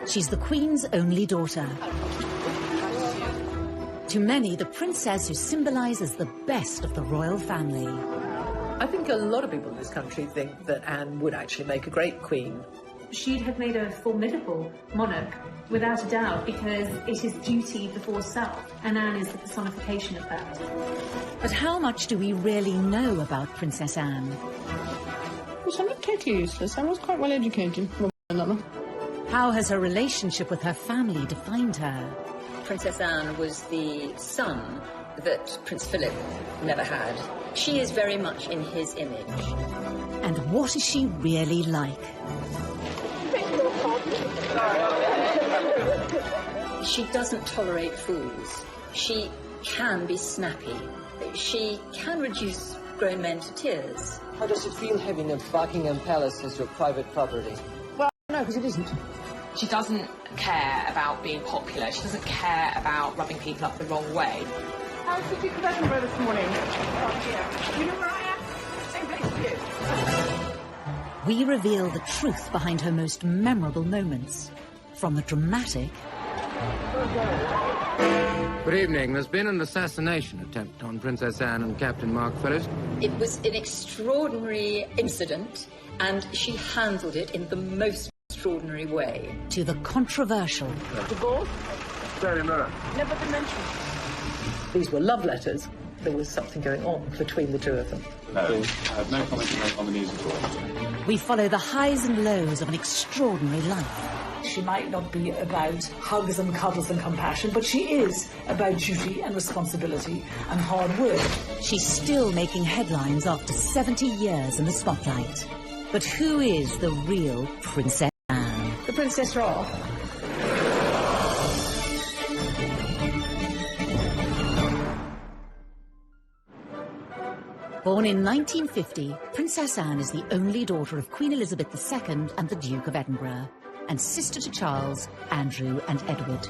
She's the Queen's only daughter. To many, the princess who symbolises the best of the royal family. I think a lot of people in this country think that Anne would actually make a great queen. She'd have made a formidable monarch, without a doubt, because it is duty before self, and Anne is the personification of that. But how much do we really know about Princess Anne? I'm not totally useless. I was quite well educated. How has her relationship with her family defined her? Princess Anne was the son that Prince Philip never had. She is very much in his image. And what is she really like? She doesn't tolerate fools. She can be snappy. She can reduce grown men to tears. How does it feel having a Buckingham Palace as your private property? Well, no, because it isn't. She doesn't care about being popular. She doesn't care about rubbing people up the wrong way. How's the Duke of Edinburgh this morning? Oh, dear. You know where I am? Same place as you. We reveal the truth behind her most memorable moments. From the dramatic... Good evening. There's been an assassination attempt on Princess Anne and Captain Mark Phillips. It was an extraordinary incident, and she handled it in the most extraordinary way. To the controversial. Divorce? Very mirror. Never been mentioned. These were love letters. There was something going on between the two of them. No, I have no comment to make on the news at all. We follow the highs and lows of an extraordinary life. She might not be about hugs and cuddles and compassion, but she is about duty and responsibility and hard work. She's still making headlines after 70 years in the spotlight. But who is the real Princess Anne? The Princess Royal. Born in 1950, Princess Anne is the only daughter of Queen Elizabeth II and the Duke of Edinburgh, and sister to Charles, Andrew and Edward.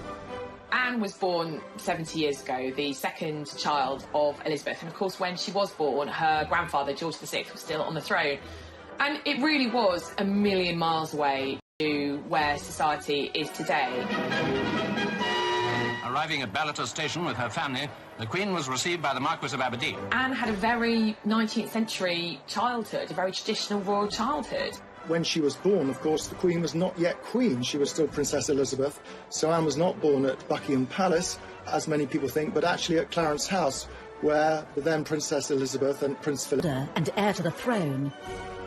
Anne was born 70 years ago, the second child of Elizabeth. And of course, when she was born, her grandfather, George VI, was still on the throne. And it really was a million miles away to where society is today. Arriving at Ballater Station with her family, the Queen was received by the Marquis of Aberdeen. Anne had a very 19th century childhood, a very traditional royal childhood. When she was born, of course, the Queen was not yet Queen. She was still Princess Elizabeth. So Anne was not born at Buckingham Palace, as many people think, but actually at Clarence House, where the then Princess Elizabeth and Prince Philip... And heir to the throne,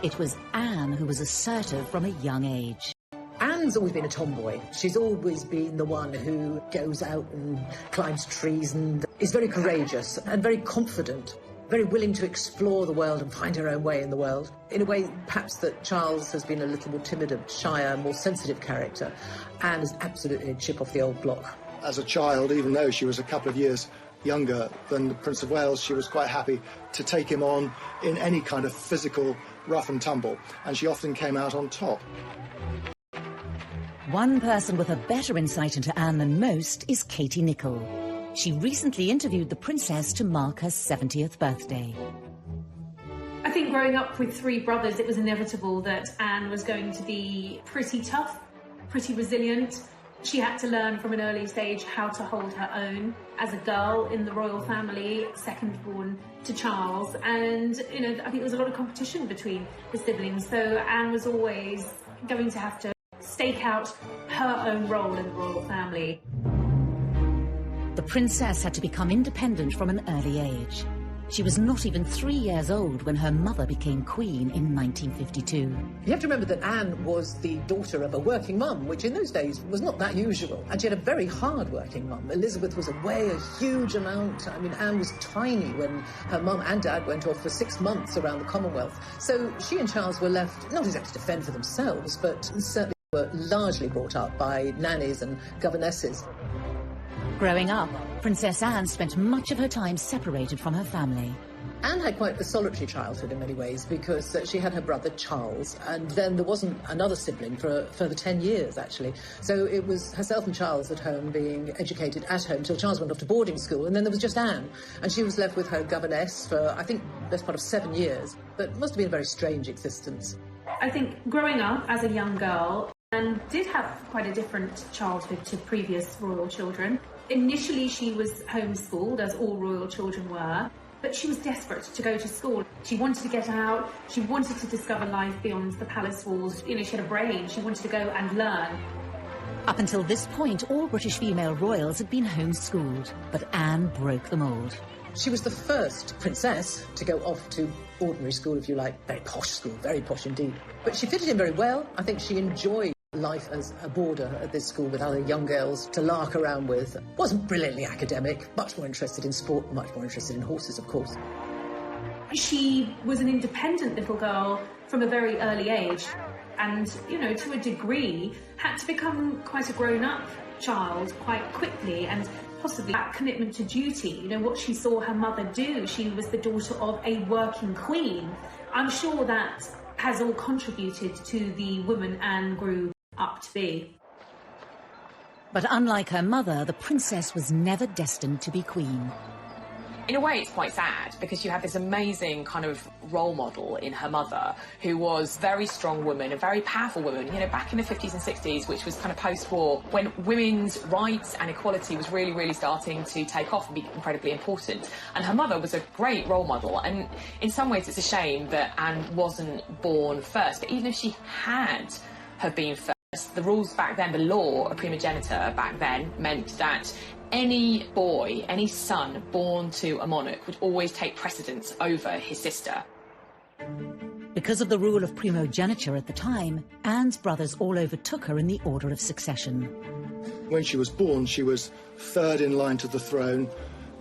it was Anne who was assertive from a young age. Anne's always been a tomboy. She's always been the one who goes out and climbs trees and is very courageous and very confident, very willing to explore the world and find her own way in the world. In a way, perhaps that Charles has been a little more timid, shyer, more sensitive character. Anne is absolutely a chip off the old block. As a child, even though she was a couple of years younger than the Prince of Wales, she was quite happy to take him on in any kind of physical rough and tumble, and she often came out on top. One person with a better insight into Anne than most is Katie Nicholl. She recently interviewed the princess to mark her 70th birthday. I think growing up with three brothers, it was inevitable that Anne was going to be pretty tough, pretty resilient. She had to learn from an early stage how to hold her own as a girl in the royal family, second born to Charles. And, you know, I think there was a lot of competition between the siblings. So Anne was always going to have to stake out her own role in the royal family. The princess had to become independent from an early age. She was not even 3 years old when her mother became queen in 1952. You have to remember that Anne was the daughter of a working mum, which in those days was not that usual. And she had a very hard-working mum. Elizabeth was away a huge amount. I mean, Anne was tiny when her mum and dad went off for 6 months around the Commonwealth. So she and Charles were left not exactly to fend for themselves, but certainly were largely brought up by nannies and governesses. Growing up, Princess Anne spent much of her time separated from her family. Anne had quite a solitary childhood in many ways because she had her brother Charles, and then there wasn't another sibling for a further 10 years, actually. So it was herself and Charles at home being educated at home till Charles went off to boarding school, and then there was just Anne. And she was left with her governess for, I think, the best part of 7 years. But it must have been a very strange existence. I think growing up as a young girl, Anne did have quite a different childhood to previous royal children. Initially, she was homeschooled, as all royal children were, but she was desperate to go to school. She wanted to get out, she wanted to discover life beyond the palace walls. You know, she had a brain, she wanted to go and learn. Up until this point, all British female royals had been homeschooled, but Anne broke the mould. She was the first princess to go off to ordinary school, if you like, very posh school, very posh indeed. But she fitted in very well. I think she enjoyed life as a boarder at this school with other young girls to lark around with. Wasn't brilliantly academic, much more interested in sport, much more interested in horses, of course. She was an independent little girl from a very early age and, you know, to a degree, had to become quite a grown-up child quite quickly, and possibly that commitment to duty, you know, what she saw her mother do. She was the daughter of a working queen. I'm sure that has all contributed to the woman Anne grew up to be. But unlike her mother, the princess was never destined to be queen. In a way, it's quite sad, because you have this amazing kind of role model in her mother, who was a very strong woman, a very powerful woman, you know, back in the 50s and 60s, which was kind of post-war, when women's rights and equality was really, really starting to take off and be incredibly important. And her mother was a great role model, and in some ways it's a shame that Anne wasn't born first. But even if she had have been first, the rules back then, the law of primogeniture back then, meant that any boy, any son born to a monarch would always take precedence over his sister. Because of the rule of primogeniture at the time, Anne's brothers all overtook her in the order of succession. When she was born, she was third in line to the throne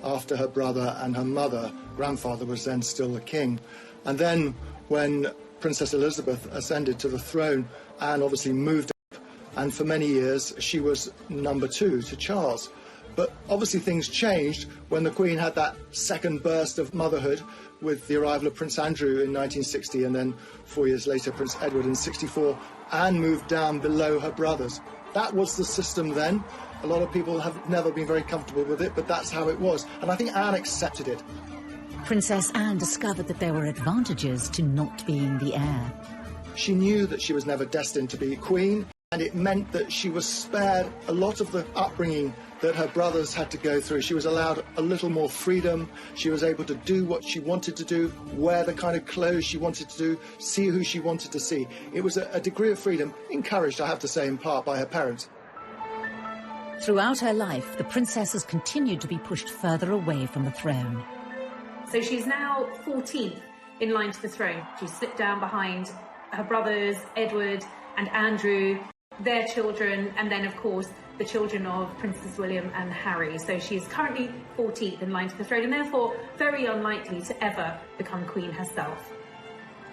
after her brother and her mother. Grandfather was then still the king. And then when Princess Elizabeth ascended to the throne, Anne obviously moved up, and for many years she was number 2 to Charles. But obviously things changed when the Queen had that second burst of motherhood with the arrival of Prince Andrew in 1960, and then 4 years later Prince Edward in 64. Anne moved down below her brothers. That was the system then. A lot of people have never been very comfortable with it, but that's how it was. And I think Anne accepted it. Princess Anne discovered that there were advantages to not being the heir. She knew that she was never destined to be queen, and it meant that she was spared a lot of the upbringing that her brothers had to go through. She was allowed a little more freedom. She was able to do what she wanted to do, wear the kind of clothes she wanted to do, see who she wanted to see. It was a degree of freedom, encouraged, I have to say, in part by her parents. Throughout her life, the princess has continued to be pushed further away from the throne. So she's now 14th in line to the throne. She slipped down behind her brothers, Edward and Andrew, their children, and then, of course, the children of Princes William and Harry. So she is currently 14th in line to the throne, and therefore very unlikely to ever become queen herself.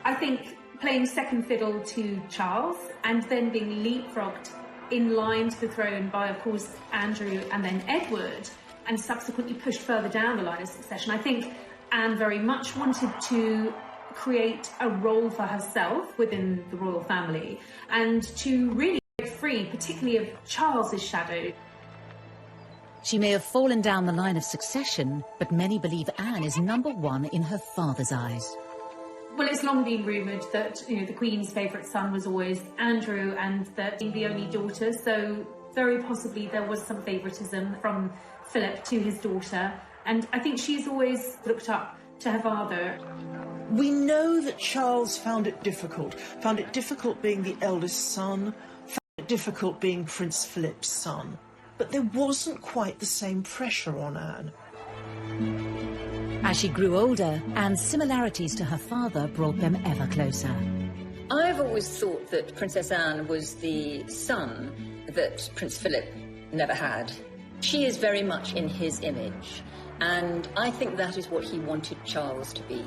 I think playing second fiddle to Charles and then being leapfrogged in line to the throne by, of course, Andrew and then Edward, and subsequently pushed further down the line of succession, I think Anne very much wanted to create a role for herself within the royal family and to really break free, particularly of Charles's shadow. She may have fallen down the line of succession, but many believe Anne is number 1 in her father's eyes. Well, it's long been rumoured that, you know, the Queen's favourite son was always Andrew, and that being the only daughter, so very possibly there was some favouritism from Philip to his daughter, and I think she's always looked up to her father. We know that Charles found it difficult being the eldest son, found it difficult being Prince Philip's son, but there wasn't quite the same pressure on Anne. As she grew older, Anne's similarities to her father brought them ever closer. I've always thought that Princess Anne was the son that Prince Philip never had. She is very much in his image, and I think that is what he wanted Charles to be.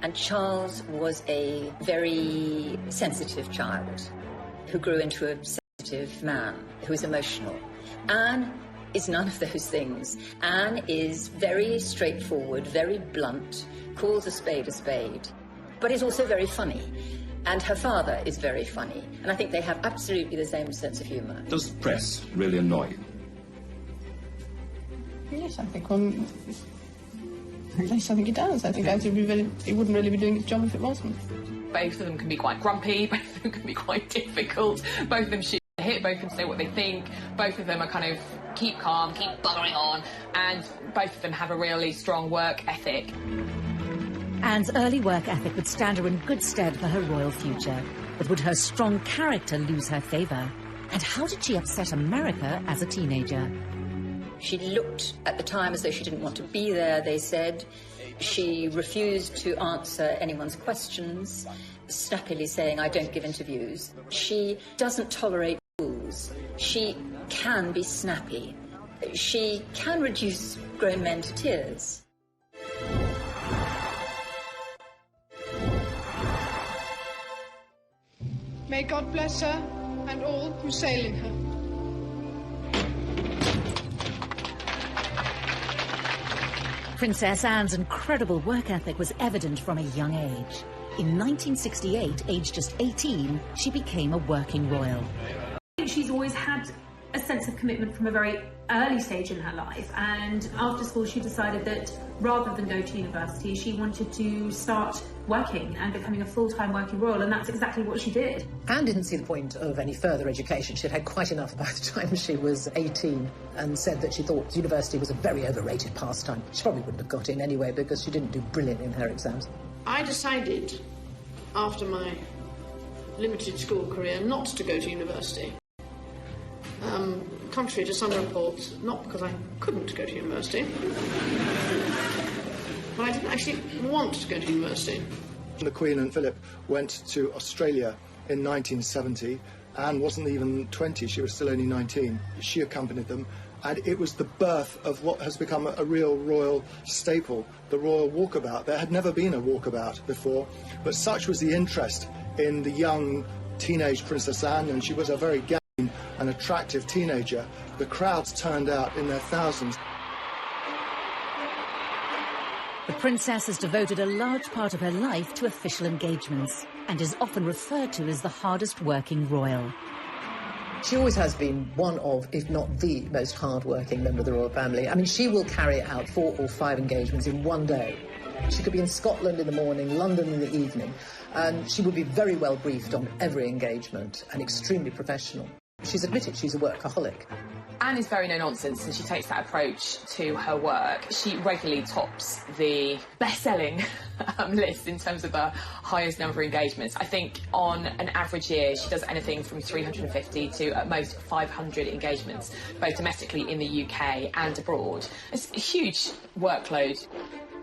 And Charles was a very sensitive child who grew into a sensitive man who is emotional. Anne is none of those things. Anne is very straightforward, very blunt, calls a spade, but is also very funny. And her father is very funny. And I think they have absolutely the same sense of humour. Does the press really annoy you? Yes, I think yes, I think it does. I think it wouldn't really be doing its job if it wasn't. Both of them can be quite grumpy, both of them can be quite difficult, both of them shoot hear both of them say what they think. Both of them are kind of keep calm, keep buggering on, and both of them have a really strong work ethic. Anne's early work ethic would stand her in good stead for her royal future, but would her strong character lose her favour? And how did she upset America as a teenager? She looked at the time as though she didn't want to be there, they said. She refused to answer anyone's questions, snappily saying, I don't give interviews. She doesn't tolerate fools. She can be snappy. She can reduce grown men to tears. May God bless her and all who sail in her. Princess Anne's incredible work ethic was evident from a young age. In 1968, aged just 18, she became a working royal. I think she's always had a sense of commitment from a very early stage in her life, and after school she decided that rather than go to university, she wanted to start working and becoming a full-time working royal, and that's exactly what she did. Anne didn't see the point of any further education. She'd had quite enough by the time she was 18, and said that she thought university was a very overrated pastime. She probably wouldn't have got in anyway because she didn't do brilliant in her exams. I decided, after my limited school career, not to go to university. Contrary to some reports, not because I couldn't go to university, but I didn't actually want to go to university. The Queen and Philip went to Australia in 1970. Anne wasn't even 20, she was still only 19. She accompanied them, and it was the birth of what has become a real royal staple, the royal walkabout. There had never been a walkabout before, but such was the interest in the young teenage Princess Anne, and she was a very an attractive teenager. The crowds turned out in their thousands. The princess has devoted a large part of her life to official engagements and is often referred to as the hardest working royal. She always has been one of, if not the most hard-working member of the royal family. I mean, she will carry out 4 or 5 engagements in one day. She could be in Scotland in the morning, London in the evening, and she would be very well briefed on every engagement and extremely professional. She's admitted she's a workaholic. Anne is very no-nonsense, and she takes that approach to her work. She regularly tops the best-selling list in terms of the highest number of engagements. I think on an average year, she does anything from 350 to at most 500 engagements, both domestically in the UK and abroad. It's a huge workload.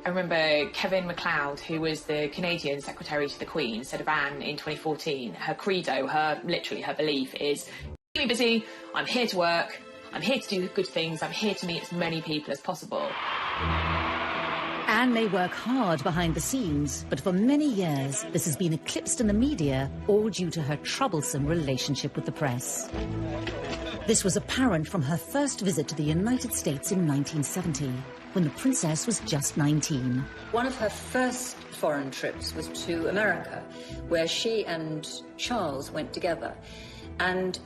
I remember Kevin MacLeod, who was the Canadian Secretary to the Queen, said of Anne in 2014, her credo, literally her belief is, keep me busy, I'm here to work, I'm here to do good things, I'm here to meet as many people as possible. Anne may work hard behind the scenes, but for many years this has been eclipsed in the media, all due to her troublesome relationship with the press. This was apparent from her first visit to the United States in 1970, when the princess was just 19. One of her first foreign trips was to America, where she and Charles went together. And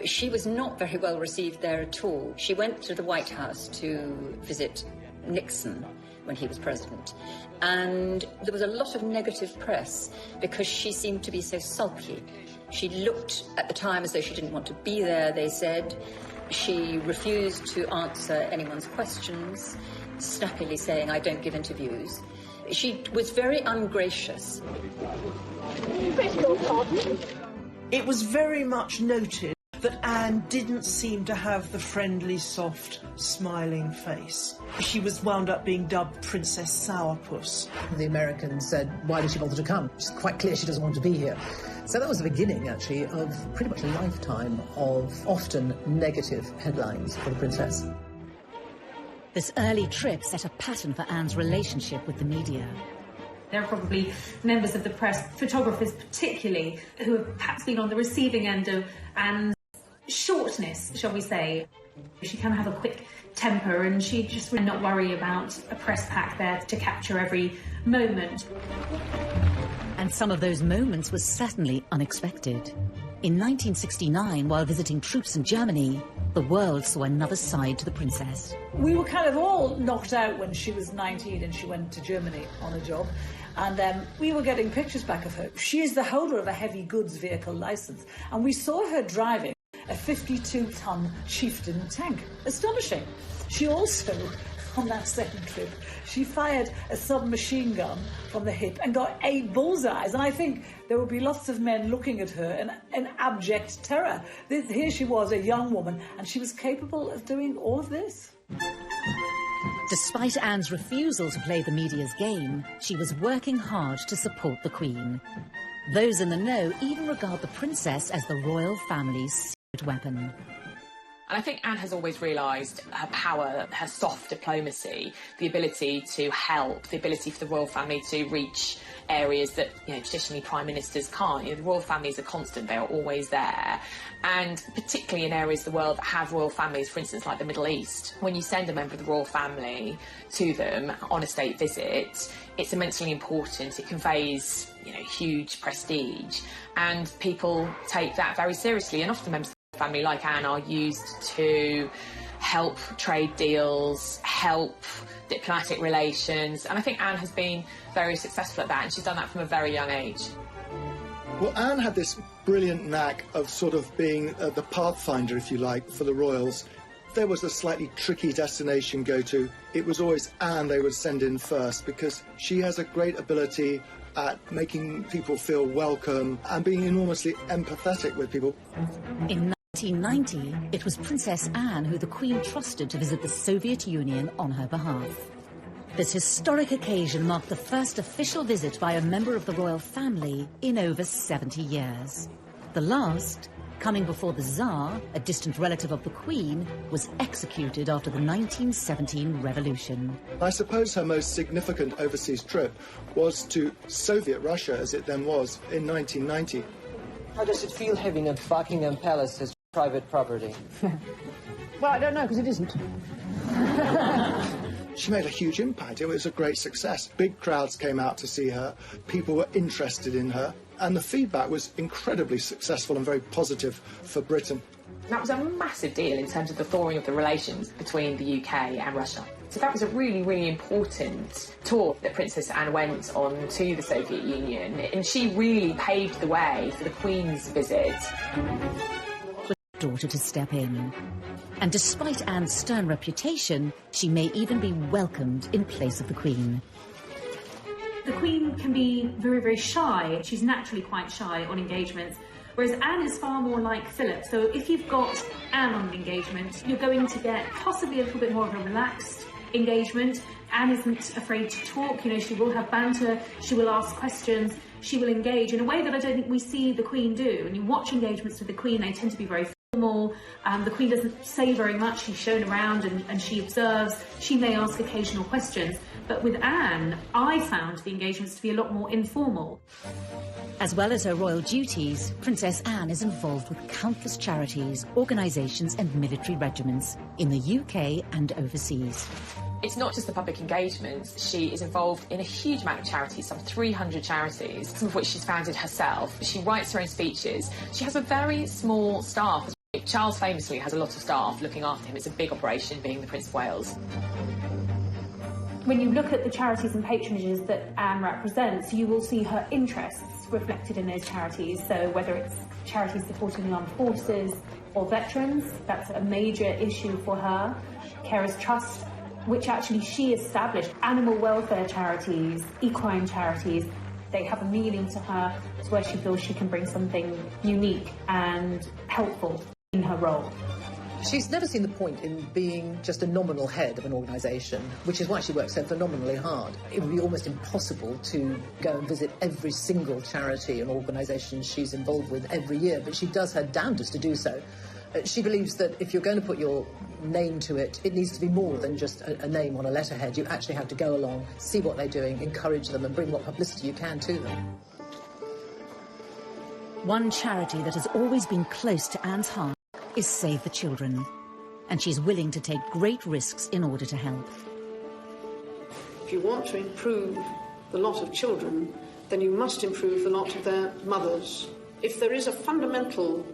she was not very well received there at all. She went to the White House to visit Nixon when he was president, and there was a lot of negative press because she seemed to be so sulky. She looked at the time as though she didn't want to be there, they said. She refused to answer anyone's questions, snappily saying, I don't give interviews. She was very ungracious. It was very much noted that Anne didn't seem to have the friendly, soft, smiling face. She was wound up being dubbed Princess Sourpuss. The Americans said, why did she bother to come? It's quite clear she doesn't want to be here. So that was the beginning, actually, of pretty much a lifetime of often negative headlines for the princess. This early trip set a pattern for Anne's relationship with the media. There are probably members of the press, photographers particularly, who have perhaps been on the receiving end of Anne's shortness, shall we say. She can have a quick temper, and she just would not worry about a press pack there to capture every moment. And some of those moments were certainly unexpected. In 1969, while visiting troops in Germany, the world saw another side to the princess. We were kind of all knocked out when she was 19 and she went to Germany on a job. And we were getting pictures back of her. She is the holder of a heavy goods vehicle licence. And we saw her driving a 52-ton chieftain tank. Astonishing. She also, on that second trip, she fired a submachine gun from the hip and got 8 bullseyes. And I think there will be lots of men looking at her in abject terror. Here she was, a young woman, and she was capable of doing all of this. Despite Anne's refusal to play the media's game, she was working hard to support the Queen. Those in the know even regard the princess as the royal family's secret weapon. And I think Anne has always realised her power, her soft diplomacy, the ability to help, the ability for the royal family to reach areas that, traditionally prime ministers can't. The royal family is a constant, they are always there. And particularly in areas of the world that have royal families, for instance, like the Middle East, when you send a member of the royal family to them on a state visit, it's immensely important. It conveys, huge prestige, and people take that very seriously. And often members of the family, like Anne, are used to help trade deals, help diplomatic relations, and I think Anne has been very successful at that, and she's done that from a very young age. Well, Anne had this brilliant knack of sort of being the pathfinder, if you like, for the royals. If there was a slightly tricky destination go to, it was always Anne they would send in first, because she has a great ability at making people feel welcome and being enormously empathetic with people. In 1990, it was Princess Anne who the Queen trusted to visit the Soviet Union on her behalf. This historic occasion marked the first official visit by a member of the royal family in over 70 years. The last, coming before the Tsar, a distant relative of the Queen, was executed after the 1917 revolution. I suppose her most significant overseas trip was to Soviet Russia, as it then was, in 1990. How does it feel having a Buckingham Palace as private property? Well, I don't know, because it isn't. She made a huge impact. It was a great success. Big crowds came out to see her. People were interested in her. And the feedback was incredibly successful and very positive for Britain. That was a massive deal in terms of the thawing of the relations between the UK and Russia. So that was a really, really important tour that Princess Anne went on to the Soviet Union, and she really paved the way for the Queen's visit. Daughter to step in. And despite Anne's stern reputation, she may even be welcomed in place of the Queen. The Queen can be very, very shy. She's naturally quite shy on engagements, whereas Anne is far more like Philip. So if you've got Anne on an engagement, you're going to get possibly a little bit more of a relaxed engagement. Anne isn't afraid to talk, she will have banter, she will ask questions, she will engage in a way that I don't think we see the Queen do. When you watch engagements with the Queen, they tend to be very formal. The Queen doesn't say very much, she's shown around and she observes. She may ask occasional questions, but with Anne, I found the engagements to be a lot more informal. As well as her royal duties, Princess Anne is involved with countless charities, organisations and military regiments in the UK and overseas. It's not just the public engagements. She is involved in a huge amount of charities, some 300 charities, some of which she's founded herself. She writes her own speeches. She has a very small staff. Charles famously has a lot of staff looking after him. It's a big operation, being the Prince of Wales. When you look at the charities and patronages that Anne represents, you will see her interests reflected in those charities. So whether it's charities supporting the armed forces or veterans, that's a major issue for her. Carers Trust, which actually she established, animal welfare charities, equine charities, they have a meaning to her. It's where she feels she can bring something unique and helpful in her role. She's never seen the point in being just a nominal head of an organisation, which is why she works so phenomenally hard. It would be almost impossible to go and visit every single charity and organisation she's involved with every year, but she does her damnedest to do so. She believes that if you're going to put your name to it, it needs to be more than just a name on a letterhead. You actually have to go along, see what they're doing, encourage them and bring what publicity you can to them. One charity that has always been close to Anne's heart is Save the Children, and she's willing to take great risks in order to help. If you want to improve the lot of children, then you must improve the lot of their mothers. If there is a fundamental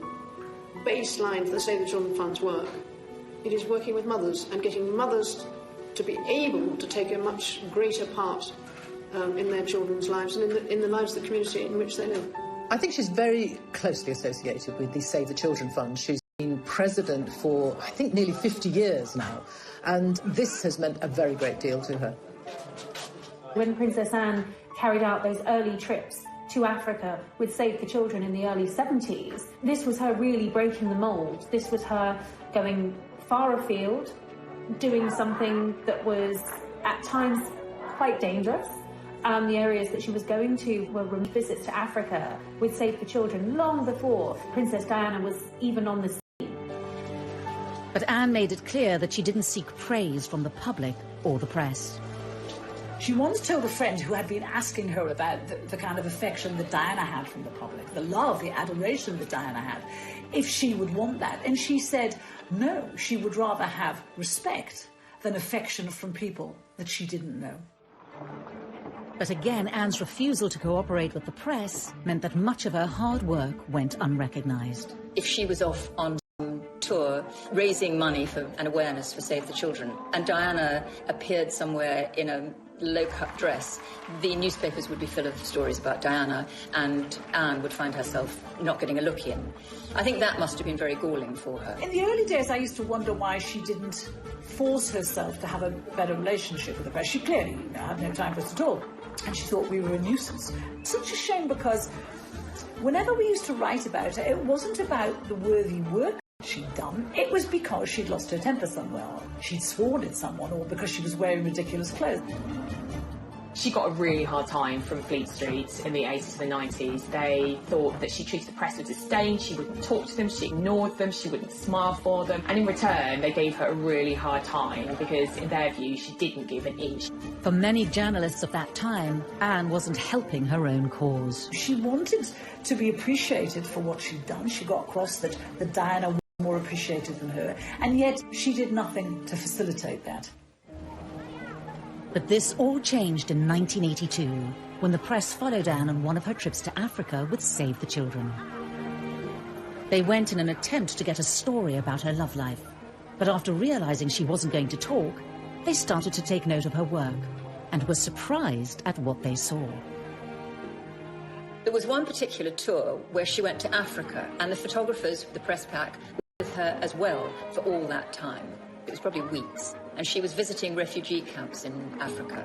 baseline for the Save the Children Fund's work, it is working with mothers and getting mothers to be able to take a much greater part in their children's lives and in the lives of the community in which they live. I think she's very closely associated with the Save the Children Fund. She's been president for, I think, nearly 50 years now, and this has meant a very great deal to her. When Princess Anne carried out those early trips to Africa with Save the Children in the early 70s, this was her really breaking the mould. This was her going far afield, doing something that was at times quite dangerous. The areas that she was going to were visits to Africa with Save the Children long before Princess Diana was even on the scene. But Anne made it clear that she didn't seek praise from the public or the press. She once told a friend who had been asking her about the kind of affection that Diana had from the public, the love, the adoration that Diana had, if she would want that. And she said, no, she would rather have respect than affection from people that she didn't know. But again, Anne's refusal to cooperate with the press meant that much of her hard work went unrecognised. If she was off on some tour raising money for an awareness for Save the Children, and Diana appeared somewhere in a low-cut dress, the newspapers would be full of stories about Diana, and Anne would find herself not getting a look in. I think that must have been very galling for her. In the early days, I used to wonder why she didn't force herself to have a better relationship with the press. She clearly had no time for us at all, and she thought we were a nuisance. Such a shame, because whenever we used to write about her, it wasn't about the worthy work she'd done. It was because she'd lost her temper somewhere, or she'd sworn at someone, or because she was wearing ridiculous clothes. She got a really hard time from Fleet Street in the 80s and the 90s. They thought that she treated the press with disdain, she wouldn't talk to them, she ignored them, she wouldn't smile for them. And in return, they gave her a really hard time because, in their view, she didn't give an inch. For many journalists of that time, Anne wasn't helping her own cause. She wanted to be appreciated for what she'd done. She got across that Diana was more appreciated than her, and yet she did nothing to facilitate that. But this all changed in 1982, when the press followed Anne on one of her trips to Africa with Save the Children. They went in an attempt to get a story about her love life, but after realising she wasn't going to talk, they started to take note of her work and were surprised at what they saw. There was one particular tour where she went to Africa, and the photographers, the press pack, were with her as well for all that time. It was probably weeks, and she was visiting refugee camps in Africa.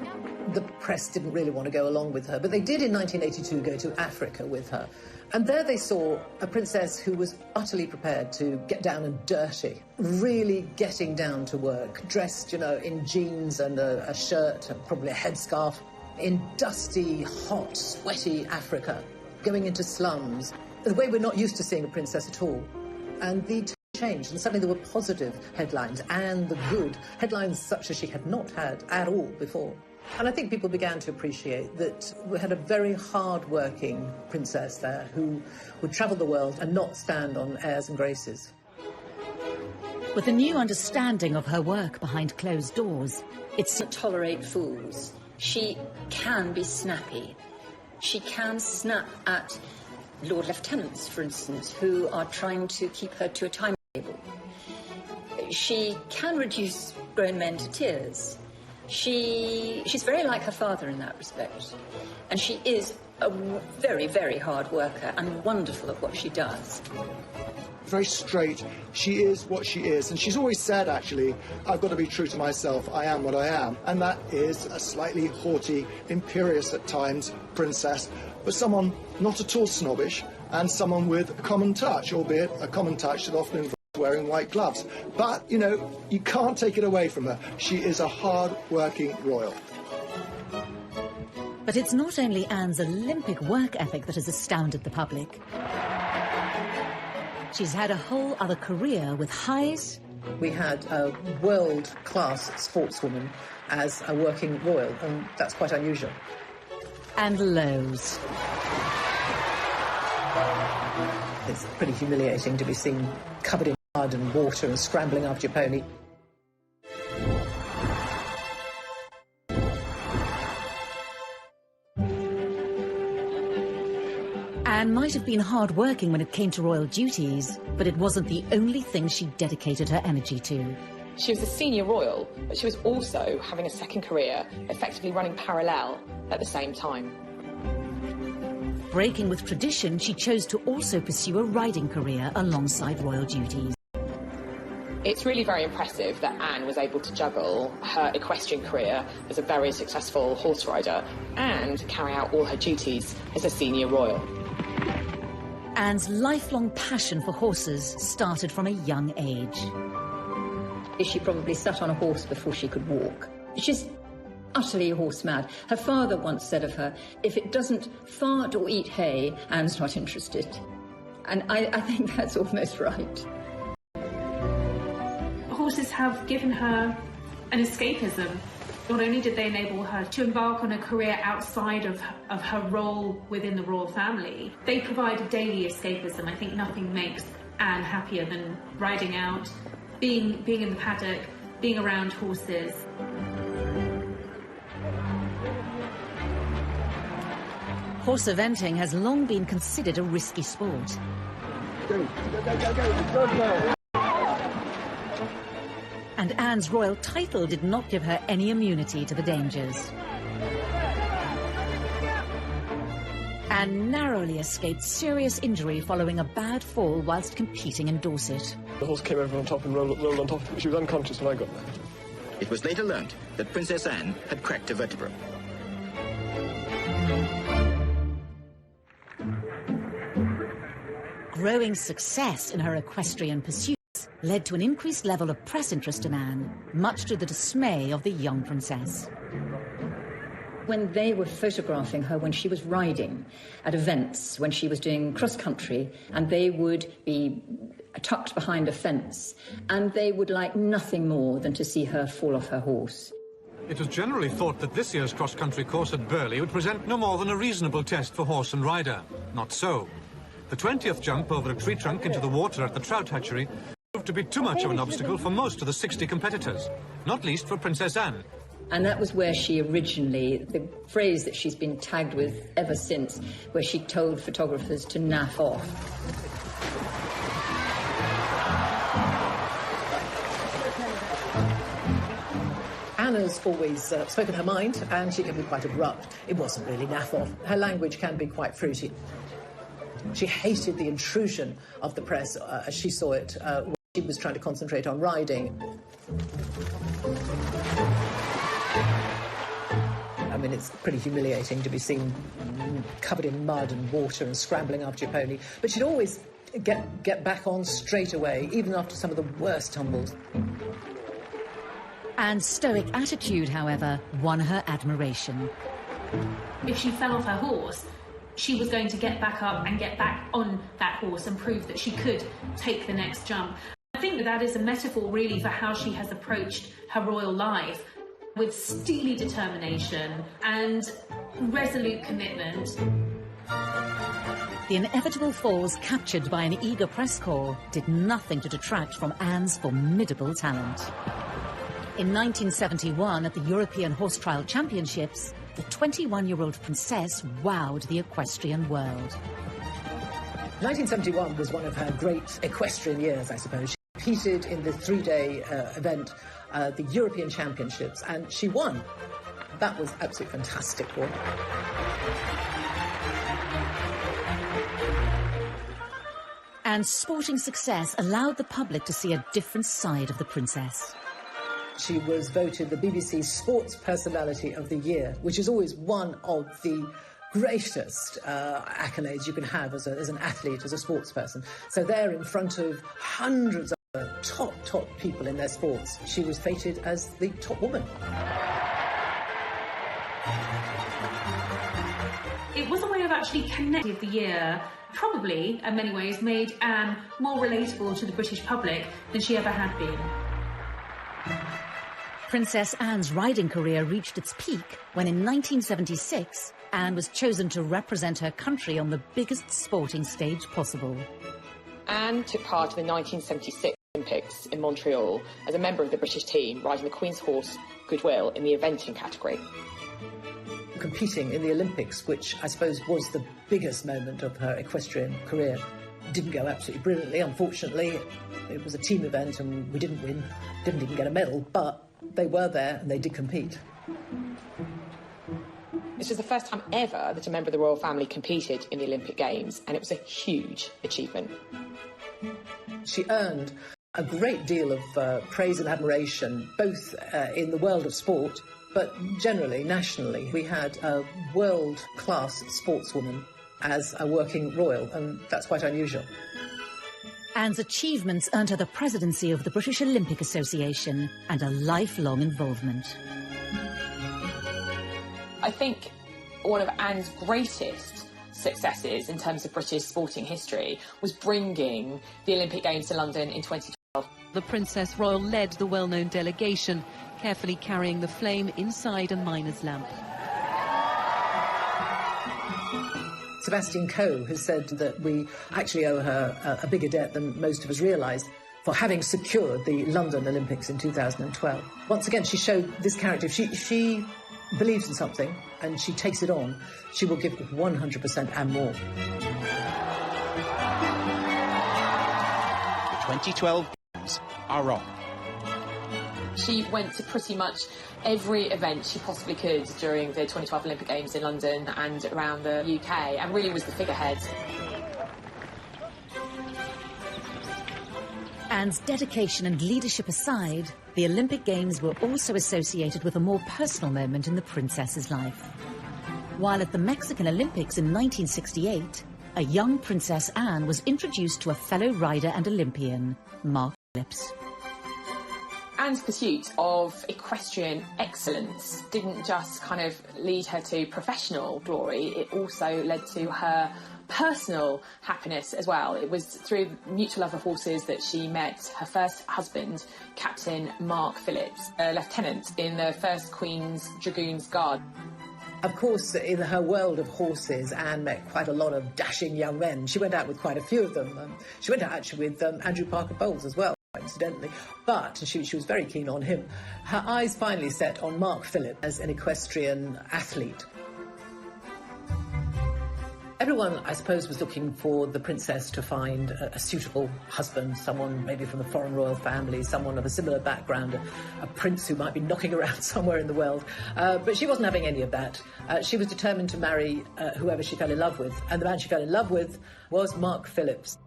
The press didn't really want to go along with her, but they did in 1982 go to Africa with her. And there they saw a princess who was utterly prepared to get down and dirty, really getting down to work, dressed, you know, in jeans and a shirt and probably a headscarf, in dusty, hot, sweaty Africa, going into slums, the way we're not used to seeing a princess at all. And the changed, and suddenly there were positive headlines, and the good headlines such as she had not had at all before. And I think people began to appreciate that we had a very hard-working princess there who would travel the world and not stand on airs and graces. With a new understanding of her work behind closed doors, it's not tolerate fools. She can be snappy. She can snap at Lord Lieutenants, for instance, who are trying to keep her to a timetable. She can reduce grown men to tears. She's very like her father in that respect. And she is a very, very hard worker and wonderful at what she does. Very straight. She is what she is. And she's always said, actually, I've got to be true to myself. I am what I am. And that is a slightly haughty, imperious at times princess, but someone not at all snobbish, and someone with a common touch, albeit a common touch that often involves wearing white gloves. But, you know, you can't take it away from her. She is a hard-working royal. But it's not only Anne's Olympic work ethic that has astounded the public. She's had a whole other career with highs. We had a world-class sportswoman as a working royal, and that's quite unusual. And lows. It's pretty humiliating to be seen covered in mud and water and scrambling after your pony. Anne might have been hard-working when it came to royal duties, but it wasn't the only thing she dedicated her energy to. She was a senior royal, but she was also having a second career, effectively running parallel at the same time. Breaking with tradition, she chose to also pursue a riding career alongside royal duties. It's really very impressive that Anne was able to juggle her equestrian career as a very successful horse rider and carry out all her duties as a senior royal. Anne's lifelong passion for horses started from a young age. She probably sat on a horse before she could walk. She's utterly horse mad. Her father once said of her, if it doesn't fart or eat hay, Anne's not interested. And I think that's almost right. Horses have given her an escapism. Not only did they enable her to embark on a career outside of her role within the royal family, they provide a daily escapism. I think nothing makes Anne happier than riding out, being in the paddock, being around horses. Horse eventing has long been considered a risky sport. And Anne's royal title did not give her any immunity to the dangers. Anne narrowly escaped serious injury following a bad fall whilst competing in Dorset. The horse came over on top and rolled on top of me. She was unconscious when I got there. It was later learnt that Princess Anne had cracked a vertebra. Growing success in her equestrian pursuits led to an increased level of press interest in Anne, much to the dismay of the young princess. When they were photographing her when she was riding at events, when she was doing cross-country, and they would be tucked behind a fence, and they would like nothing more than to see her fall off her horse. It was generally thought that this year's cross-country course at Burghley would present no more than a reasonable test for horse and rider. Not so. The 20th jump over a tree trunk into the water at the trout hatchery proved to be too much of an obstacle for most of the 60 competitors, not least for Princess Anne. And that was where she originally, the phrase that she's been tagged with ever since, where she told photographers to naff off. Anne has always spoken her mind, and she can be quite abrupt. It wasn't really naff off. Her language can be quite fruity. She hated the intrusion of the press, as she saw it, when she was trying to concentrate on riding. I mean, it's pretty humiliating to be seen covered in mud and water and scrambling after your pony. But she'd always get back on straight away, even after some of the worst tumbles. Anne's stoic attitude, however, won her admiration. If she fell off her horse, she was going to get back up and get back on that horse and prove that she could take the next jump. I think that is a metaphor really for how she has approached her royal life, with steely determination and resolute commitment. The inevitable falls captured by an eager press corps did nothing to detract from Anne's formidable talent. In 1971, at the European Horse Trial Championships, the 21-year-old princess wowed the equestrian world. 1971 was one of her great equestrian years, I suppose. She competed in the three-day event, the European Championships, and she won. That was absolutely fantastic for her. Anne's sporting success allowed the public to see a different side of the princess. She was voted the BBC Sports Personality of the Year, which is always one of the greatest accolades you can have as an athlete, as a sports person. So there, in front of hundreds of top people in their sports, she was fated as the top woman. It was a way of actually connecting the year. Probably, in many ways, made Anne more relatable to the British public than she ever had been. Princess Anne's riding career reached its peak when in 1976, Anne was chosen to represent her country on the biggest sporting stage possible. Anne took part in the 1976 Olympics in Montreal as a member of the British team, riding the Queen's horse, Goodwill, in the eventing category. Competing in the Olympics, which I suppose was the biggest moment of her equestrian career, didn't go absolutely brilliantly, unfortunately. It was a team event and we didn't win, didn't even get a medal, but they were there and they did compete. This was the first time ever that a member of the royal family competed in the Olympic Games, and it was a huge achievement. She earned A great deal of praise and admiration, both in the world of sport, but generally, nationally. We had a world-class sportswoman as a working royal, and that's quite unusual. Anne's achievements earned her the presidency of the British Olympic Association and a lifelong involvement. I think one of Anne's greatest successes in terms of British sporting history was bringing the Olympic Games to London in 2012. The Princess Royal led the well-known delegation, carefully carrying the flame inside a miner's lamp. Sebastian Coe has said that we actually owe her a bigger debt than most of us realise for having secured the London Olympics in 2012. Once again, she showed this character. If she believes in something and she takes it on, she will give it 100% and more. The 2012 Games are on. She went to pretty much every event she possibly could during the 2012 Olympic Games in London and around the UK, and really was the figurehead. Anne's dedication and leadership aside, the Olympic Games were also associated with a more personal moment in the princess's life. While at the Mexican Olympics in 1968, a young Princess Anne was introduced to a fellow rider and Olympian, Mark Phillips. Anne's pursuit of equestrian excellence didn't just kind of lead her to professional glory, it also led to her personal happiness as well. It was through mutual love of horses that she met her first husband, Captain Mark Phillips, a lieutenant in the 1st Queen's Dragoons Guard. Of course, in her world of horses, Anne met quite a lot of dashing young men. She went out with quite a few of them. She went out actually with Andrew Parker Bowles as well, incidentally, but she was very keen on him. Her eyes finally set on Mark Phillips as an equestrian athlete. Everyone, I suppose, was looking for the princess to find a suitable husband, someone maybe from the foreign royal family, someone of a similar background, a prince who might be knocking around somewhere in the world. But she wasn't having any of that. She was determined to marry whoever she fell in love with, and the man she fell in love with was Mark Phillips.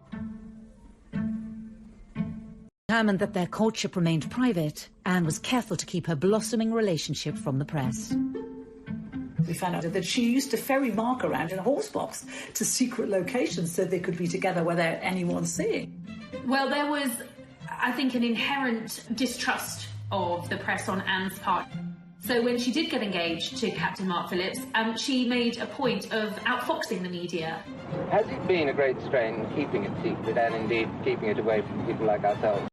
Determined that their courtship remained private, Anne was careful to keep her blossoming relationship from the press. We found out that she used to ferry Mark around in a horse box to secret locations so they could be together without anyone seeing. Well, there was, I think, an inherent distrust of the press on Anne's part. So when she did get engaged to Captain Mark Phillips, she made a point of outfoxing the media. Has it been a great strain keeping it secret and indeed keeping it away from people like ourselves?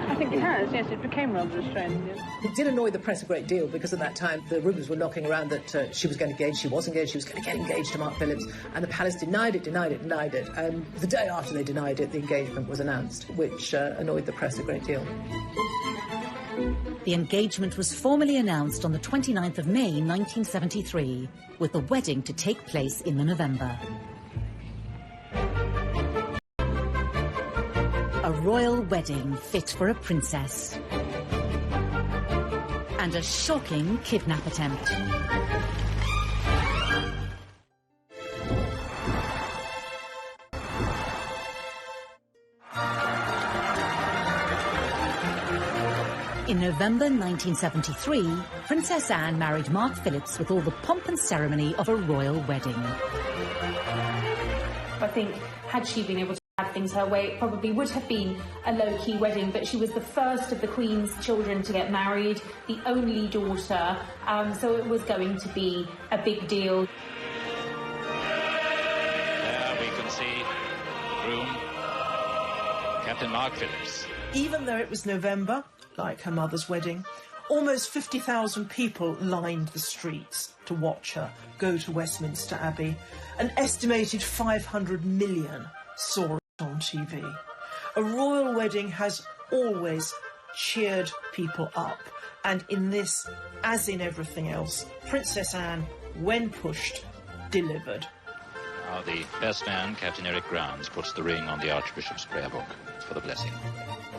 I think it has, yes, it became rather restrained. Yes. It did annoy the press a great deal because at that time the rumours were knocking around that she was going to engage, she was engaged, she was going to get engaged to Mark Phillips, and the palace denied it. And the day after they denied it, the engagement was announced, which annoyed the press a great deal. The engagement was formally announced on the 29th of May 1973, with the wedding to take place in the November. A royal wedding fit for a princess. And a shocking kidnap attempt. In November 1973, Princess Anne married Mark Phillips with all the pomp and ceremony of a royal wedding. I think had she been able to have things her way, it probably would have been a low-key wedding, but she was the first of the Queen's children to get married, the only daughter, so it was going to be a big deal. There we can see groom Captain Mark Phillips. Even though it was November, like her mother's wedding, almost 50,000 people lined the streets to watch her go to Westminster Abbey. An estimated 500 million saw it on TV. A royal wedding has always cheered people up, and in this, as in everything else, Princess Anne, when pushed, delivered. Now the best man, Captain Eric Grounds, puts the ring on the Archbishop's prayer book for the blessing.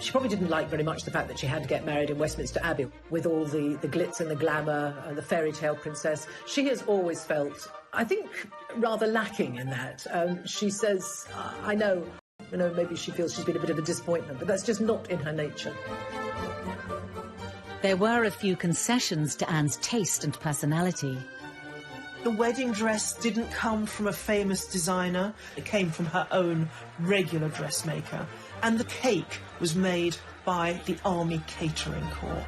She probably didn't like very much the fact that she had to get married in Westminster Abbey with all the glitz and the glamour and the fairy tale princess. She has always felt, I think, rather lacking in that. She says, I know You know, maybe she feels she's been a bit of a disappointment, but that's just not in her nature. There were a few concessions to Anne's taste and personality. The wedding dress didn't come from a famous designer. It came from her own regular dressmaker. And the cake was made by the Army Catering Corps.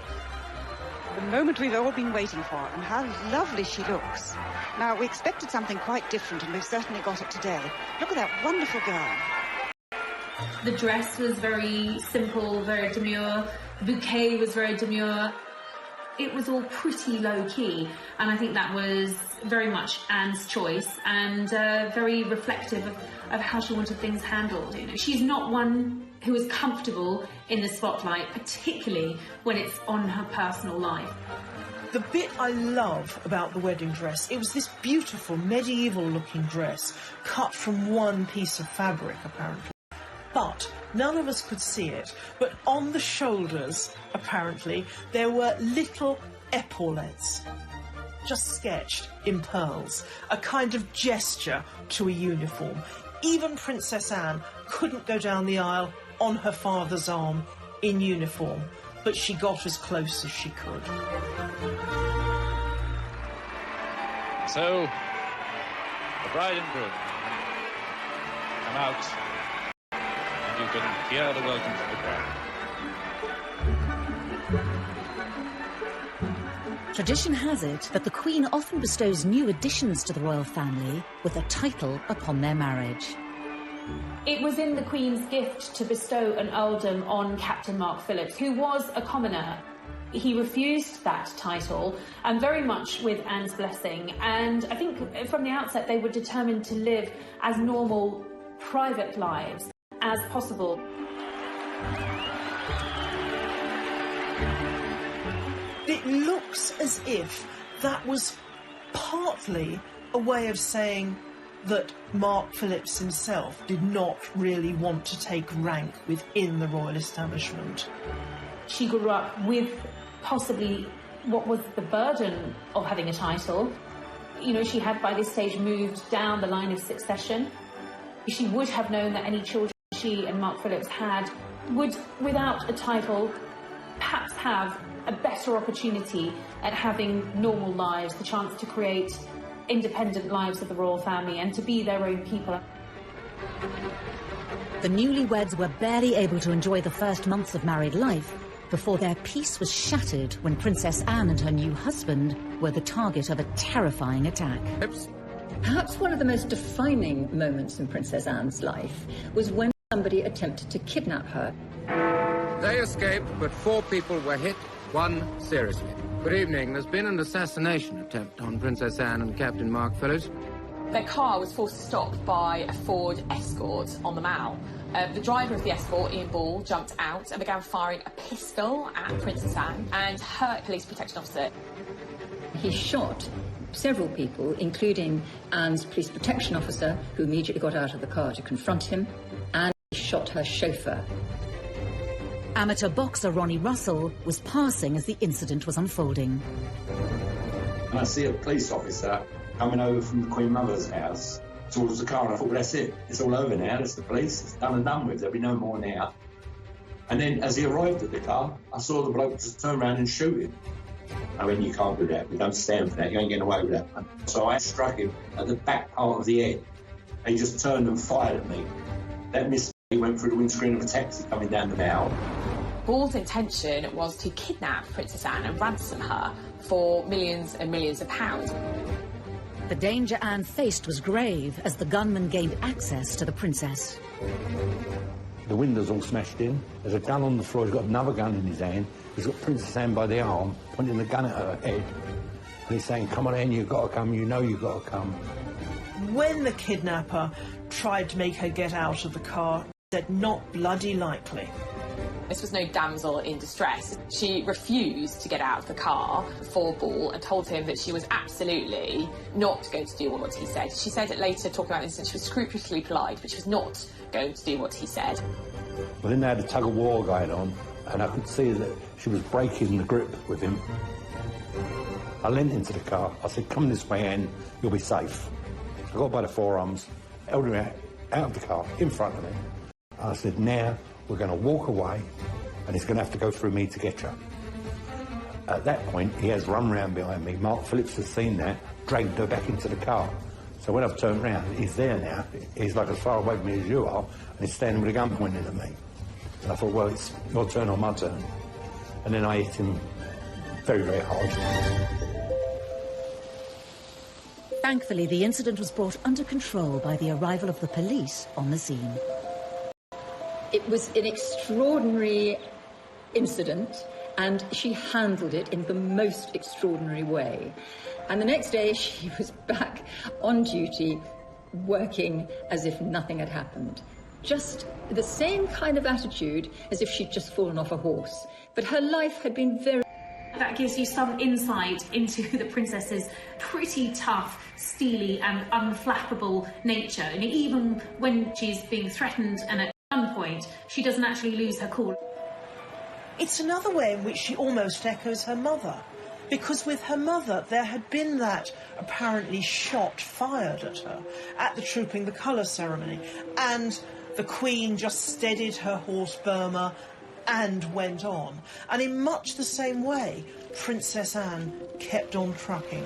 The moment we've all been waiting for, and how lovely she looks. Now, we expected something quite different, and we've certainly got it today. Look at that wonderful gown. The dress was very simple, very demure. The bouquet was very demure. It was all pretty low-key, and I think that was very much Anne's choice and very reflective of how she wanted things handled. You know, she's not one who is comfortable in the spotlight, particularly when it's on her personal life. The bit I love about the wedding dress, it was this beautiful medieval-looking dress cut from one piece of fabric, apparently. But none of us could see it. But on the shoulders, apparently, there were little epaulettes, just sketched in pearls, a kind of gesture to a uniform. Even Princess Anne couldn't go down the aisle on her father's arm in uniform, but she got as close as she could. So, the bride and groom come out. You can hear the welcome from the crowd. Tradition has it that the Queen often bestows new additions to the royal family with a title upon their marriage. It was in the Queen's gift to bestow an earldom on Captain Mark Phillips, who was a commoner. He refused that title, and very much with Anne's blessing. And I think from the outset they were determined to live as normal, private lives as possible. It looks as if that was partly a way of saying that Mark Phillips himself did not really want to take rank within the royal establishment. She grew up with possibly what was the burden of having a title. You know, she had by this stage moved down the line of succession. She would have known that any children she and Mark Phillips had would, without a title, perhaps have a better opportunity at having normal lives, the chance to create independent lives of the royal family and to be their own people. The newlyweds were barely able to enjoy the first months of married life before their peace was shattered when Princess Anne and her new husband were the target of a terrifying attack. Perhaps one of the most defining moments in Princess Anne's life was when somebody attempted to kidnap her. They escaped, but 4 people were hit, 1 seriously. Good evening. There's been an assassination attempt on Princess Anne and Captain Mark Phillips. Their car was forced to stop by a Ford Escort on the Mall. The driver of the Escort, Ian Ball, jumped out and began firing a pistol at Princess Anne and her police protection officer. He shot several people, including Anne's police protection officer, who immediately got out of the car to confront him, and he shot her chauffeur. Amateur boxer Ronnie Russell was passing as the incident was unfolding. And I see a police officer coming over from the Queen Mother's house towards the car, and I thought, well, that's it. It's all over now. That's the police. It's done and done with. There'll be no more now. And then as he arrived at the car, I saw the bloke just turn around and shoot him. I mean, you can't do that. We don't stand for that. You ain't getting away with that. So I struck him at the back part of the head. And he just turned and fired at me. That missed. He went through the windscreen of a taxi coming down the Mall. Ball's intention was to kidnap Princess Anne and ransom her for millions and millions of pounds. The danger Anne faced was grave as the gunman gained access to the princess. The window's all smashed in. There's a gun on the floor. He's got another gun in his hand. He's got Princess Anne by the arm, pointing the gun at her head. And he's saying, come on, Anne, you've got to come. You know you've got to come. When the kidnapper tried to make her get out of the car, he said, not bloody likely. This was no damsel in distress. She refused to get out of the car for Ball and told him that she was absolutely not going to do what he said. She said it later, talking about this, that she was scrupulously polite, but she was not going to do what he said. Well, then they had a tug-of-war going on, and I could see that she was breaking the grip with him. I leant into the car. I said, come this way, Anne, you'll be safe. I got by the forearms, held him out of the car, in front of me. I said, now we're going to walk away and it's going to have to go through me to get you. At that point, he has run round behind me. Mark Phillips has seen that, dragged her back into the car. So when I've turned round, he's there now. He's like as far away from me as you are, and he's standing with a gun pointed at me. And I thought, well, it's your turn or my turn. And then I hit him very, very hard. Thankfully, the incident was brought under control by the arrival of the police on the scene. It was an extraordinary incident, and she handled it in the most extraordinary way. And the next day, she was back on duty, working as if nothing had happened. Just the same kind of attitude as if she'd just fallen off a horse. But her life had been very... That gives you some insight into the princess's pretty tough, steely and unflappable nature. And even when she's being threatened and at gunpoint, she doesn't actually lose her cool. It's another way in which she almost echoes her mother. Because with her mother, there had been that apparently shot fired at her at the Trooping the Colour ceremony. And the Queen just steadied her horse Burma and went on. And in much the same way, Princess Anne kept on trucking.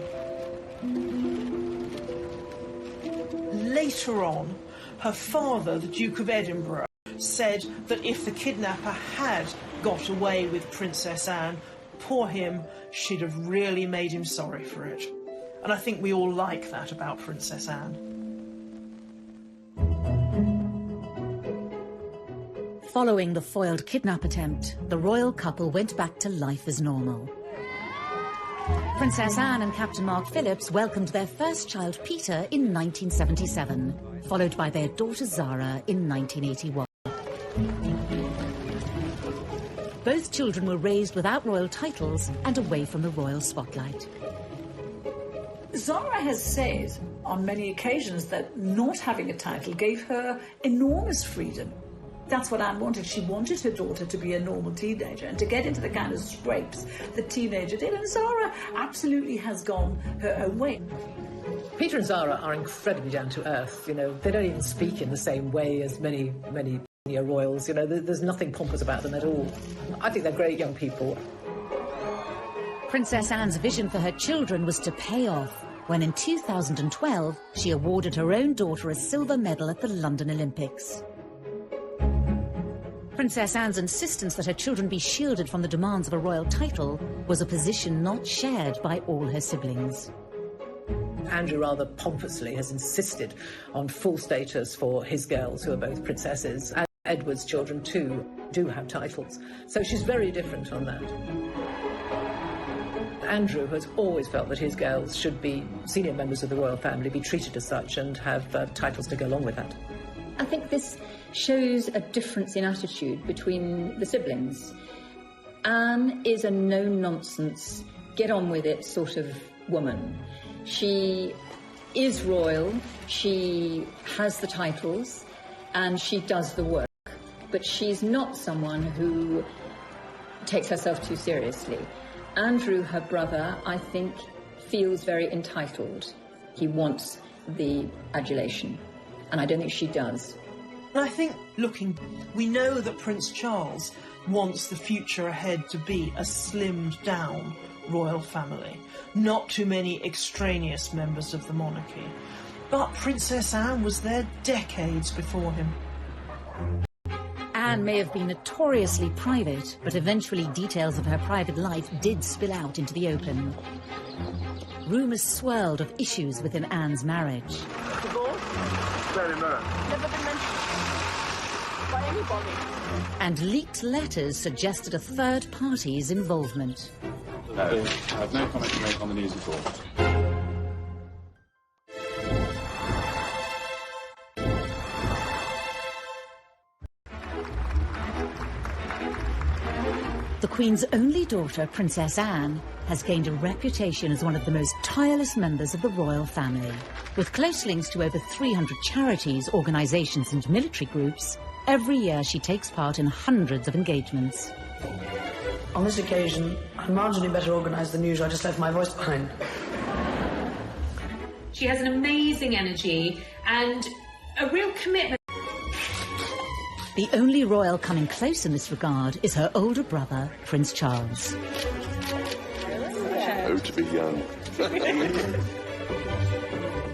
Later on, her father, the Duke of Edinburgh, said that if the kidnapper had got away with Princess Anne, poor him, she'd have really made him sorry for it. And I think we all like that about Princess Anne. Following the foiled kidnap attempt, the royal couple went back to life as normal. Princess Anne and Captain Mark Phillips welcomed their first child, Peter, in 1977, followed by their daughter Zara in 1981. Both children were raised without royal titles and away from the royal spotlight. Zara has said on many occasions that not having a title gave her enormous freedom. That's what Anne wanted. She wanted her daughter to be a normal teenager and to get into the kind of scrapes that teenager did. And Zara absolutely has gone her own way. Peter and Zara are incredibly down to earth. You know, they don't even speak in the same way as many royals. You know, there's nothing pompous about them at all. I think they're great young people. Princess Anne's vision for her children was to pay off when in 2012 she awarded her own daughter a silver medal at the London Olympics. Princess Anne's insistence that her children be shielded from the demands of a royal title was a position not shared by all her siblings. Andrew rather pompously has insisted on full status for his girls, who are both princesses, and Edward's children too do have titles. So she's very different on that. Andrew has always felt that his girls should be senior members of the royal family, be treated as such, and have titles to go along with that. I think this shows a difference in attitude between the siblings. Anne is a no-nonsense, get-on-with-it sort of woman. She is royal, she has the titles, and she does the work. But she's not someone who takes herself too seriously. Andrew, her brother, I think, feels very entitled. He wants the adulation, and I don't think she does. And I think, looking, we know that Prince Charles wants the future ahead to be a slimmed-down royal family. Not too many extraneous members of the monarchy. But Princess Anne was there decades before him. Anne may have been notoriously private, but eventually details of her private life did spill out into the open. Rumours swirled of issues within Anne's marriage. Divorce? Very much. Never been mentioned by anybody. And leaked letters suggested a third party's involvement. No, I have no comment to make on the news report. The Queen's only daughter, Princess Anne, has gained a reputation as one of the most tireless members of the royal family. With close links to over 300 charities, organisations and military groups, every year she takes part in hundreds of engagements. On this occasion, I'm marginally better organised than usual. I just left my voice behind. She has an amazing energy and a real commitment. The only royal coming close in this regard is her older brother, Prince Charles. Oh, to be young.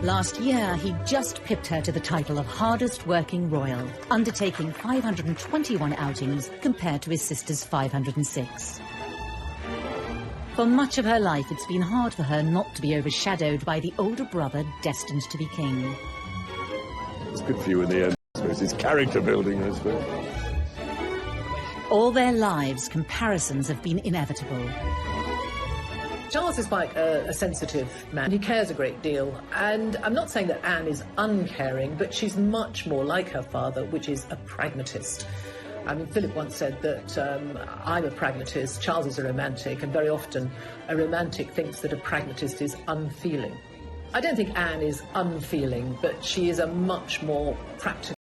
Last year, he just pipped her to the title of hardest working royal, undertaking 521 outings compared to his sister's 506. For much of her life, it's been hard for her not to be overshadowed by the older brother destined to be king. It's good for you in the end, I suppose. It's character building, I suppose. All their lives, comparisons have been inevitable. Charles is quite a sensitive man. He cares a great deal. And I'm not saying that Anne is uncaring, but she's much more like her father, which is a pragmatist. I mean, Philip once said that I'm a pragmatist, Charles is a romantic, and very often a romantic thinks that a pragmatist is unfeeling. I don't think Anne is unfeeling, but she is a much more practical,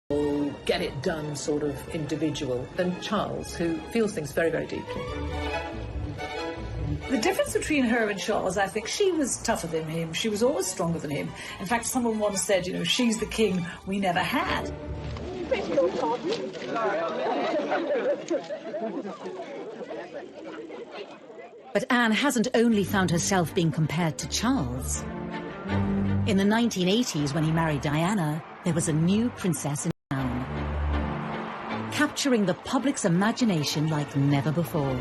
get-it-done sort of individual than Charles, who feels things very, very deeply. The difference between her and Charles, I think, she was tougher than him. She was always stronger than him. In fact, someone once said, you know, she's the king we never had. But Anne hasn't only found herself being compared to Charles. In the 1980s, when he married Diana, there was a new princess in town, capturing the public's imagination like never before.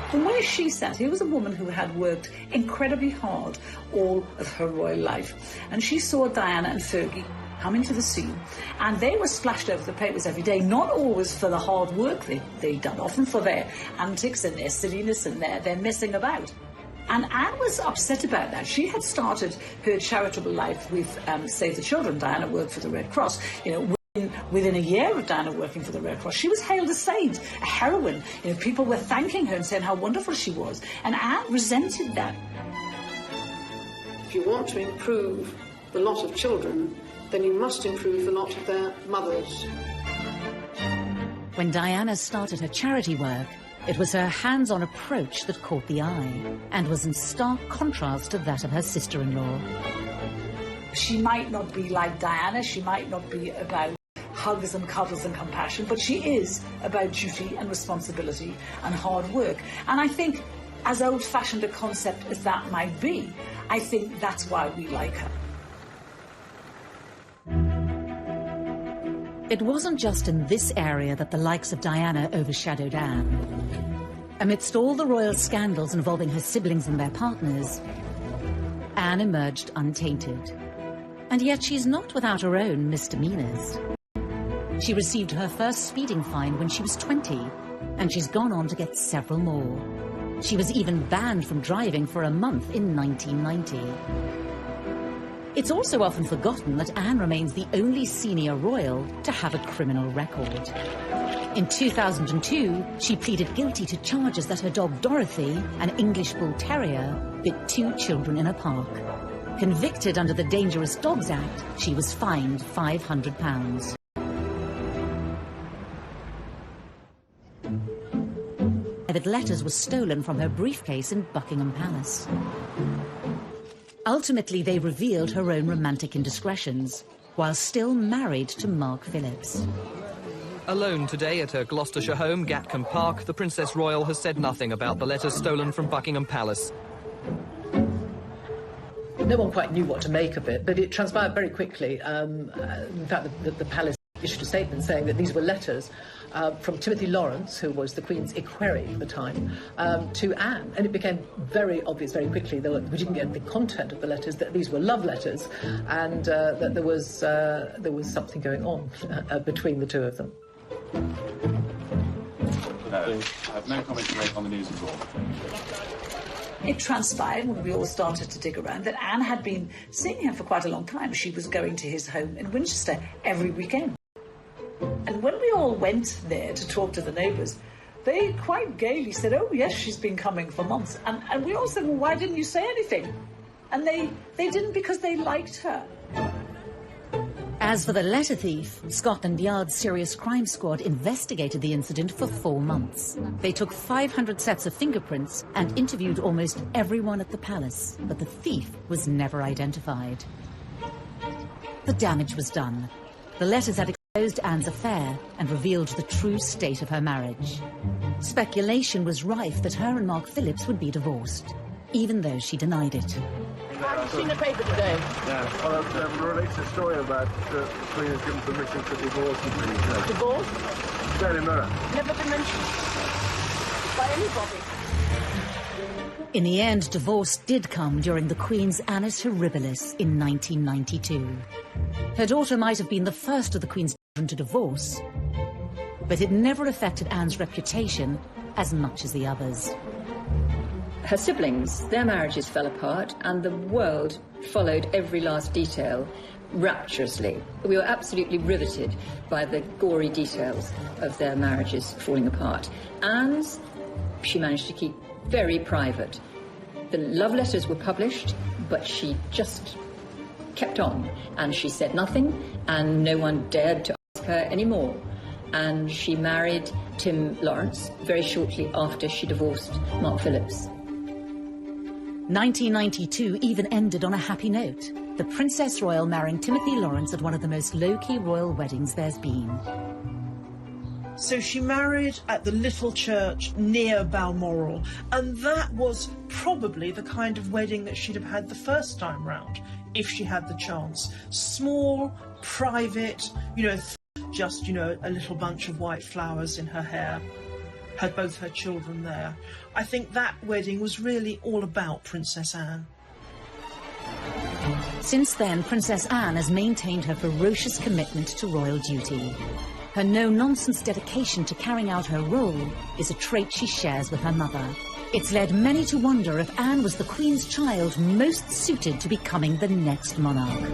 From where she sat, here was a woman who had worked incredibly hard all of her royal life. And she saw Diana and Fergie come into the scene, and they were splashed over the papers every day, not always for the hard work they'd done, often for their antics and their silliness and their messing about. And Anne was upset about that. She had started her charitable life with Save the Children. Diana worked for the Red Cross. You know, within a year of Diana working for the Red Cross, she was hailed a saint, a heroine. You know, people were thanking her and saying how wonderful she was. And Anne resented that. If you want to improve the lot of children, then you must improve the lot of their mothers. When Diana started her charity work, it was her hands-on approach that caught the eye and was in stark contrast to that of her sister-in-law. She might not be like Diana, she might not be about hugs and cuddles and compassion, but she is about duty and responsibility and hard work. And I think, as old-fashioned a concept as that might be, I think that's why we like her. It wasn't just in this area that the likes of Diana overshadowed Anne. Amidst all the royal scandals involving her siblings and their partners, Anne emerged untainted. And yet she's not without her own misdemeanors. She received her first speeding fine when she was 20, and she's gone on to get several more. She was even banned from driving for a month in 1990. It's also often forgotten that Anne remains the only senior royal to have a criminal record. In 2002, she pleaded guilty to charges that her dog Dorothy, an English bull terrier, bit 2 children in a park. Convicted under the Dangerous Dogs Act, she was fined £500. Private letters were stolen from her briefcase in Buckingham Palace. Ultimately, they revealed her own romantic indiscretions, while still married to Mark Phillips. Alone today at her Gloucestershire home, Gatcombe Park, the Princess Royal has said nothing about the letters stolen from Buckingham Palace. No one quite knew what to make of it, but it transpired very quickly. In fact, the palace issued a statement saying that these were letters from Timothy Lawrence, who was the Queen's equerry at the time, to Anne. And it became very obvious very quickly, though we didn't get the content of the letters, that these were love letters, and that there was something going on between the two of them. I have no comment to make on the news at all. It transpired, when we all started to dig around, that Anne had been seeing him for quite a long time. She was going to his home in Winchester every weekend. And when we all went there to talk to the neighbours, they quite gaily said, oh, yes, she's been coming for months. And we all said, well, why didn't you say anything? And they didn't, because they liked her. As for the letter thief, Scotland Yard's Serious Crime Squad investigated the incident for 4 months. They took 500 sets of fingerprints and interviewed almost everyone at the palace, but the thief was never identified. The damage was done. The letters had exposed Anne's affair and revealed the true state of her marriage. Speculation was rife that her and Mark Phillips would be divorced, even though she denied it. Have you seen the paper today? Yeah. Well, it relates a story about the Queen has given permission to divorce the Queen. Divorce? Daily Mirror. Never been mentioned by anybody. In the end, divorce did come during the Queen's annus horribilis in 1992. Her daughter might have been the first of the Queen's children to divorce, but it never affected Anne's reputation as much as the others. Her siblings, their marriages fell apart, and the world followed every last detail rapturously. We were absolutely riveted by the gory details of their marriages falling apart. Anne's, she managed to keep very private. The love letters were published, but she just kept on, and she said nothing, and no one dared to ask her anymore. And she married Tim Lawrence very shortly after she divorced Mark Phillips. 1992 even ended on a happy note, the Princess Royal marrying Timothy Lawrence at one of the most low-key royal weddings there's been. So she married at the little church near Balmoral, and that was probably the kind of wedding that she'd have had the first time round, if she had the chance. Small, private, just, a little bunch of white flowers in her hair. Had both her children there. I think that wedding was really all about Princess Anne. Since then, Princess Anne has maintained her ferocious commitment to royal duty. Her no-nonsense dedication to carrying out her role is a trait she shares with her mother. It's led many to wonder if Anne was the Queen's child most suited to becoming the next monarch.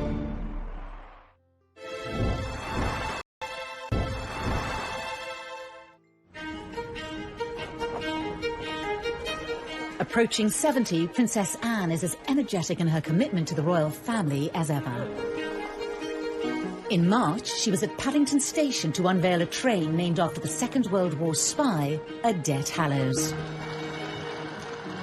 Approaching 70, Princess Anne is as energetic in her commitment to the royal family as ever. In March, she was at Paddington Station to unveil a train named after the Second World War spy, Odette Hallows.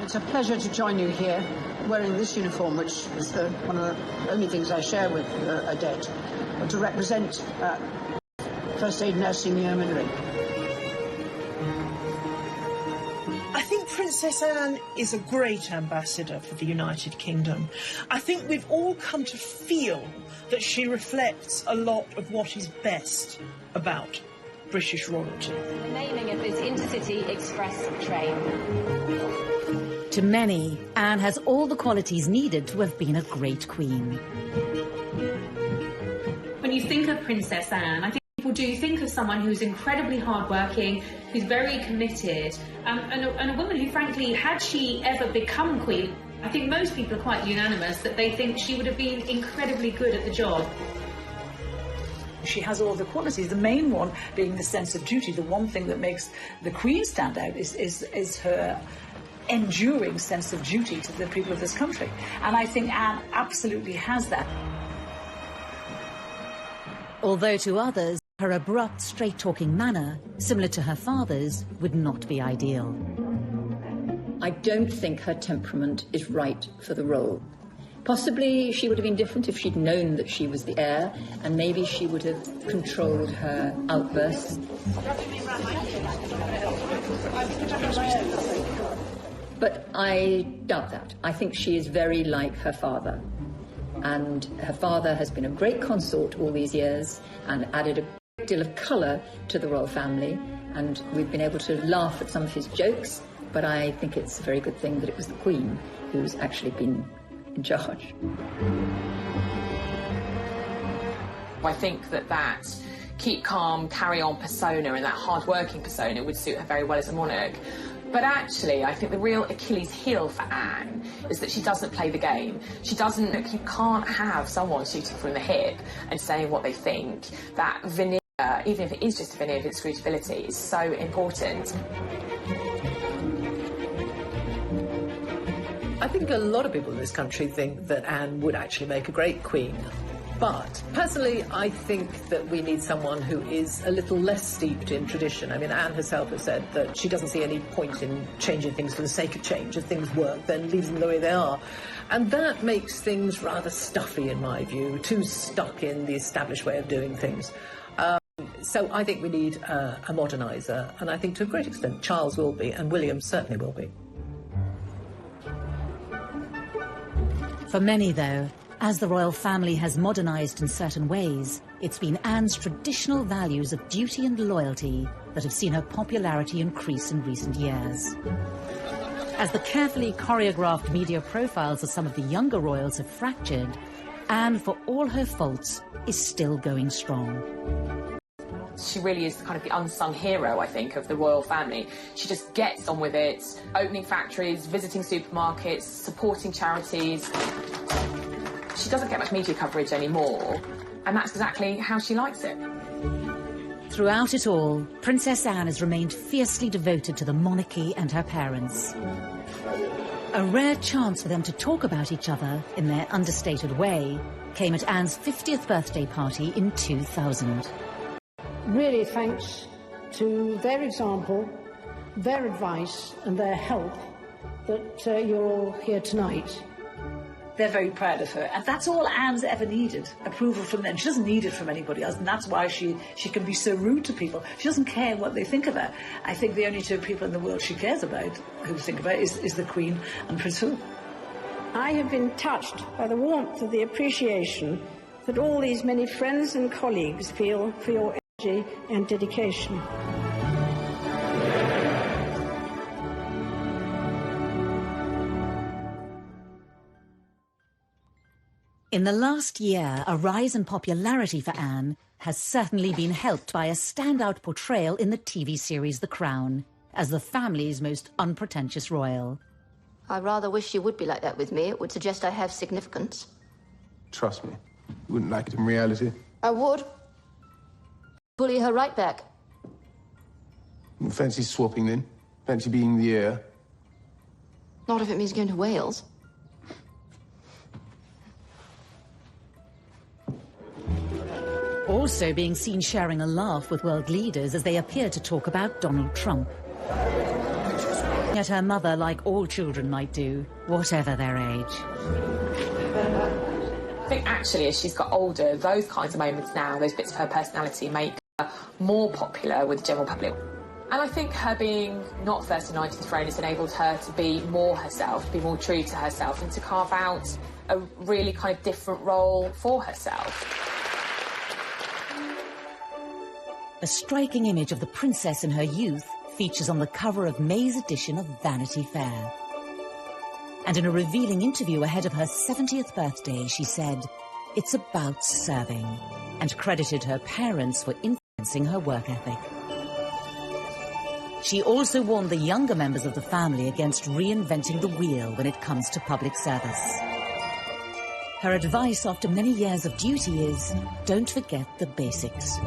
It's a pleasure to join you here, wearing this uniform, which is one of the only things I share with Odette, but to represent First Aid Nursing Yeomanry. I think Princess Anne is a great ambassador for the United Kingdom. I think we've all come to feel that she reflects a lot of what is best about British royalty. The naming of this intercity express train. To many, Anne has all the qualities needed to have been a great queen. When you think of Princess Anne, I think people do think of someone who's incredibly hardworking, who's very committed, and a woman who, frankly, had she ever become queen, I think most people are quite unanimous that they think she would have been incredibly good at the job. She has all the qualities, the main one being the sense of duty. The one thing that makes the Queen stand out is her enduring sense of duty to the people of this country. And I think Anne absolutely has that. Although to others, her abrupt, straight-talking manner, similar to her father's, would not be ideal. I don't think her temperament is right for the role. Possibly she would have been different if she'd known that she was the heir, and maybe she would have controlled her outbursts. But I doubt that. I think she is very like her father. And her father has been a great consort all these years and added a great deal of colour to the royal family, and we've been able to laugh at some of his jokes, but I think it's a very good thing that it was the Queen who's actually been in charge. I think that keep calm, carry on persona and that hard-working persona would suit her very well as a monarch. But actually, I think the real Achilles heel for Anne is that she doesn't play the game. She doesn't, you can't have someone shooting from the hip and saying what they think. That veneer, even if it is just a veneer of inscrutability, is so important. I think a lot of people in this country think that Anne would actually make a great queen. But personally, I think that we need someone who is a little less steeped in tradition. I mean, Anne herself has said that she doesn't see any point in changing things for the sake of change. If things work, then leave them the way they are. And that makes things rather stuffy, in my view, too stuck in the established way of doing things. So I think we need a moderniser, and I think to a great extent Charles will be, and William certainly will be. For many, though, as the royal family has modernised in certain ways, it's been Anne's traditional values of duty and loyalty that have seen her popularity increase in recent years. As the carefully choreographed media profiles of some of the younger royals have fractured, Anne, for all her faults, is still going strong. She really is kind of the unsung hero, I think, of the royal family. She just gets on with it, opening factories, visiting supermarkets, supporting charities. She doesn't get much media coverage anymore, and that's exactly how she likes it. Throughout it all, Princess Anne has remained fiercely devoted to the monarchy and her parents. A rare chance for them to talk about each other in their understated way came at Anne's 50th birthday party in 2000. Really thanks to their example, their advice and their help that you're all here tonight. They're very proud of her, and that's all Anne's ever needed, approval from them. She doesn't need it from anybody else, and that's why she can be so rude to people. She doesn't care what they think of her. I think the only two people in the world she cares about, who think of her, is the Queen and Prince Philip. I have been touched by the warmth of the appreciation that all these many friends and colleagues feel for your energy and dedication. In the last year, a rise in popularity for Anne has certainly been helped by a standout portrayal in the TV series The Crown as the family's most unpretentious royal. I rather wish you would be like that with me. It would suggest I have significance. Trust me, you wouldn't like it in reality. I would. Bully her right back. Fancy swapping then? Fancy being the heir? Not if it means going to Wales. Also being seen sharing a laugh with world leaders as they appear to talk about Donald Trump. Yet her mother, like all children might do, whatever their age. I think actually as she's got older, those kinds of moments now, those bits of her personality make her more popular with the general public. And I think her being not first in line to the throne has enabled her to be more herself, to be more true to herself, and to carve out a really kind of different role for herself. A striking image of the princess in her youth features on the cover of May's edition of Vanity Fair. And in a revealing interview ahead of her 70th birthday, she said, "It's about serving," and credited her parents for influencing her work ethic. She also warned the younger members of the family against reinventing the wheel when it comes to public service. Her advice after many years of duty is, don't forget the basics.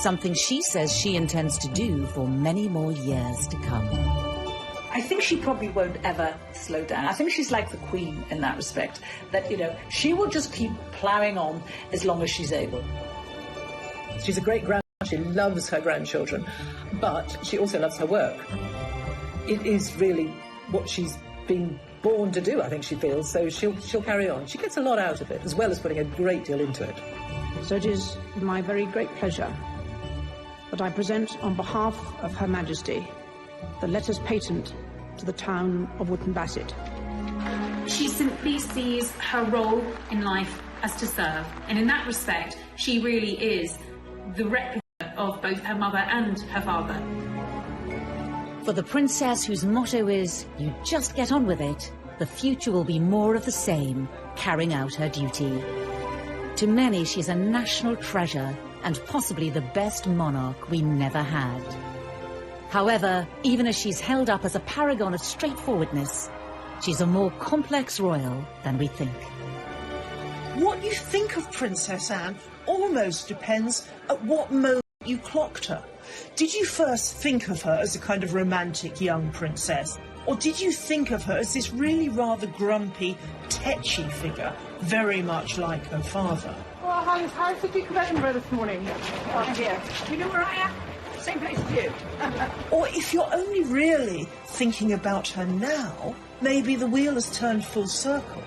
Something she says she intends to do for many more years to come. I think she probably won't ever slow down. I think she's like the Queen in that respect, that, you know, she will just keep ploughing on as long as she's able. She's a great grandmother. She loves her grandchildren, but she also loves her work. It is really what she's been born to do, I think she feels, so she'll carry on. She gets a lot out of it, as well as putting a great deal into it. So it is my very great pleasure that I present on behalf of Her Majesty the letters patent to the town of Wootton Bassett. She simply sees her role in life as to serve, and in that respect, she really is the replica of both her mother and her father. For the princess whose motto is, you just get on with it, the future will be more of the same, carrying out her duty. To many, she's a national treasure and possibly the best monarch we never had. However, even as she's held up as a paragon of straightforwardness, she's a more complex royal than we think. What you think of Princess Anne almost depends at what moment you clocked her. Did you first think of her as a kind of romantic young princess, or did you think of her as this really rather grumpy, tetchy figure, very much like her father? Well, how's the Duke of Edinburgh this morning? Oh, dear. Do you know where I am? Same place as you. Or if you're only really thinking about her now, maybe the wheel has turned full circle,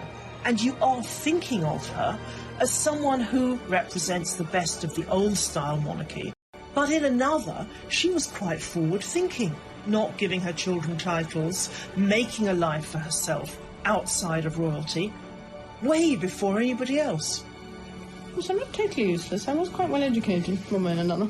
and you are thinking of her as someone who represents the best of the old-style monarchy, But in another, she was quite forward-thinking, not giving her children titles, making a life for herself outside of royalty, way before anybody else. Well, I'm not totally useless. I was quite well educated, one way and another.